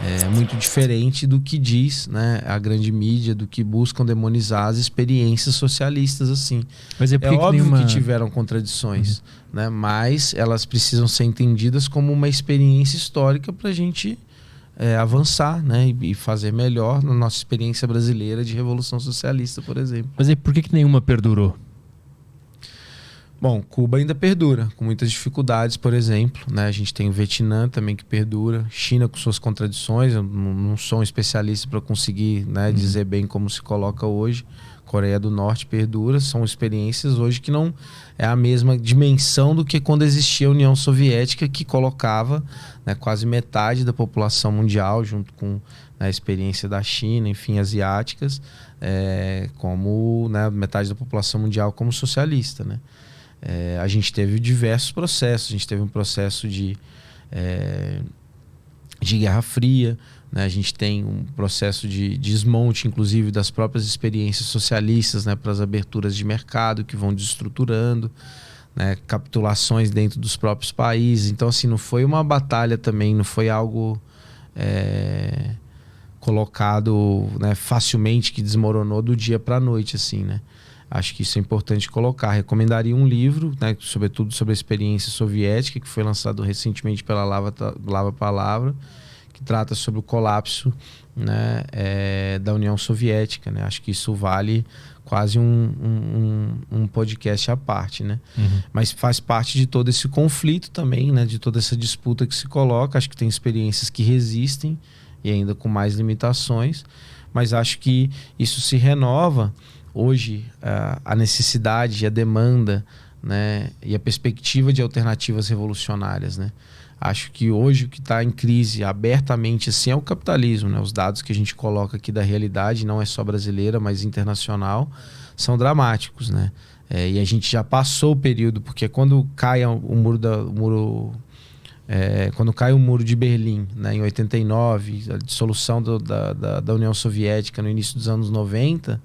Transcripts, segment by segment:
é muito diferente do que diz, né, a grande mídia, do que buscam demonizar as experiências socialistas assim. Mas É que óbvio nenhuma... que tiveram contradições, né, mas elas precisam ser entendidas como uma experiência histórica para a gente avançar, né, e fazer melhor na nossa experiência brasileira de Revolução Socialista, por exemplo. Mas por que nenhuma perdurou? Bom, Cuba ainda perdura, com muitas dificuldades, por exemplo, né? A gente tem o Vietnã também que perdura, China com suas contradições, eu não sou um especialista para conseguir, né, dizer bem como se coloca hoje. Coreia do Norte perdura, são experiências hoje que não é a mesma dimensão do que quando existia a União Soviética, que colocava, né, quase metade da população mundial, junto com a experiência da China, enfim, asiáticas, como, né, metade da população mundial como socialista, né? A gente teve diversos processos. A gente teve um processo de Guerra Fria, né? A gente tem um processo de desmonte, inclusive, das próprias experiências socialistas, né, para as aberturas de mercado que vão desestruturando, né, capitulações dentro dos próprios países. Então, assim, não foi uma batalha também, não foi algo colocado, né, facilmente, que desmoronou do dia para a noite, assim, né? Acho que isso é importante colocar. Recomendaria um livro, né, sobretudo sobre a experiência soviética, que foi lançado recentemente pela Lava Palavra, que trata sobre o colapso, né, da União Soviética, né? Acho que isso vale quase um podcast à parte, né? Mas faz parte de todo esse conflito também, né, de toda essa disputa que se coloca. Acho que tem experiências que resistem e ainda com mais limitações, mas acho que isso se renova. Hoje, a necessidade e a demanda, né, e a perspectiva de alternativas revolucionárias, né? Acho que hoje o que está em crise abertamente assim é o capitalismo, né? Os dados que a gente coloca aqui da realidade, não é só brasileira, mas internacional, são dramáticos, né? E a gente já passou o período, porque quando cai quando cai o muro de Berlim, né, em 89, a dissolução da União Soviética no início dos anos 90,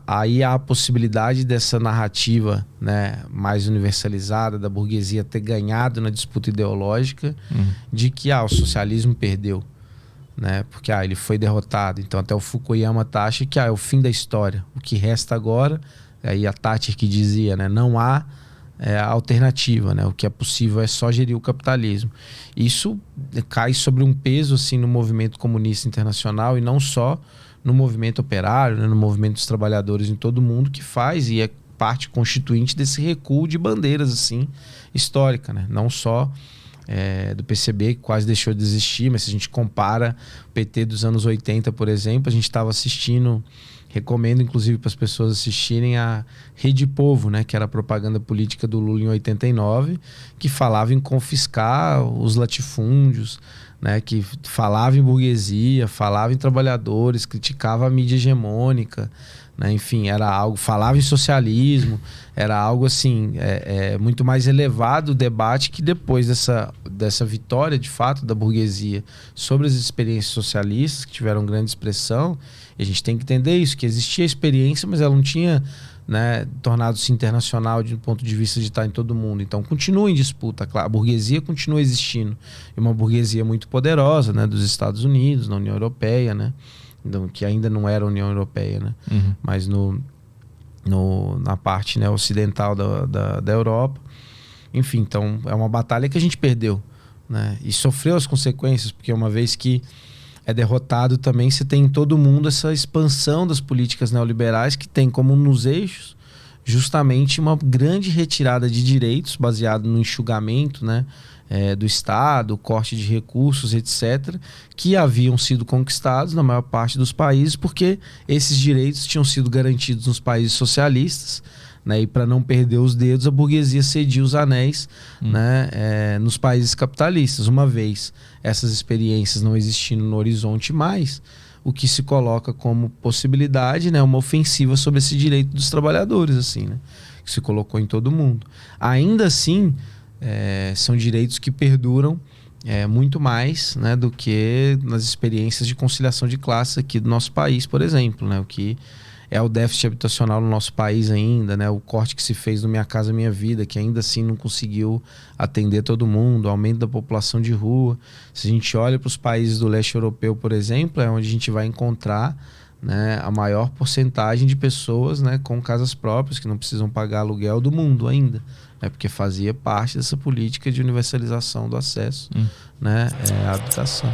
aí há a possibilidade dessa narrativa, né, mais universalizada da burguesia ter ganhado na disputa ideológica, de que o socialismo perdeu, né, porque ele foi derrotado. Então até o Fukuyama acha que é o fim da história, o que resta agora, aí a Thatcher que dizia, né, não há alternativa, né, o que é possível é só gerir o capitalismo. Isso cai sobre um peso assim no movimento comunista internacional, e não só no movimento operário, né, no movimento dos trabalhadores em todo o mundo, que faz e é parte constituinte desse recuo de bandeiras assim, histórica, né? Não só do PCB, que quase deixou de existir, mas se a gente compara o PT dos anos 80, por exemplo, a gente estava assistindo, recomendo inclusive para as pessoas assistirem, a Rede Povo, né, que era a propaganda política do Lula em 89, que falava em confiscar os latifúndios, né, que falava em burguesia, falava em trabalhadores, criticava a mídia hegemônica, né, enfim, era algo, falava em socialismo, era algo assim, muito mais elevado o debate, que depois dessa vitória de fato da burguesia sobre as experiências socialistas, que tiveram grande expressão. E a gente tem que entender isso, que existia a experiência, mas ela não tinha, né, tornado-se internacional de um ponto de vista de estar em todo mundo. Então continua em disputa, claro, a burguesia continua existindo, e uma burguesia muito poderosa, né, dos Estados Unidos, na União Europeia, né, então, que ainda não era a União Europeia, né, mas na parte, né, ocidental da Europa. Enfim, então é uma batalha que a gente perdeu, né, e sofreu as consequências, porque uma vez que é derrotado também, você tem em todo mundo essa expansão das políticas neoliberais, que tem como nos eixos justamente uma grande retirada de direitos baseado no enxugamento, né, do Estado, corte de recursos, etc., que haviam sido conquistados na maior parte dos países, porque esses direitos tinham sido garantidos nos países socialistas, né, e para não perder os dedos, a burguesia cedia os anéis, né, nos países capitalistas. Uma vez essas experiências não existindo no horizonte mais, o que se coloca como possibilidade, né, uma ofensiva sobre esse direito dos trabalhadores, assim, né, que se colocou em todo mundo. Ainda assim, são direitos que perduram muito mais, né, do que nas experiências de conciliação de classes aqui do nosso país, por exemplo, né, o que é o déficit habitacional no nosso país ainda, né? O corte que se fez no Minha Casa Minha Vida, que ainda assim não conseguiu atender todo mundo, o aumento da população de rua. Se a gente olha para os países do leste europeu, por exemplo, é onde a gente vai encontrar, né, a maior porcentagem de pessoas, né, com casas próprias, que não precisam pagar aluguel do mundo ainda, né, porque fazia parte dessa política de universalização do acesso, né, à habitação.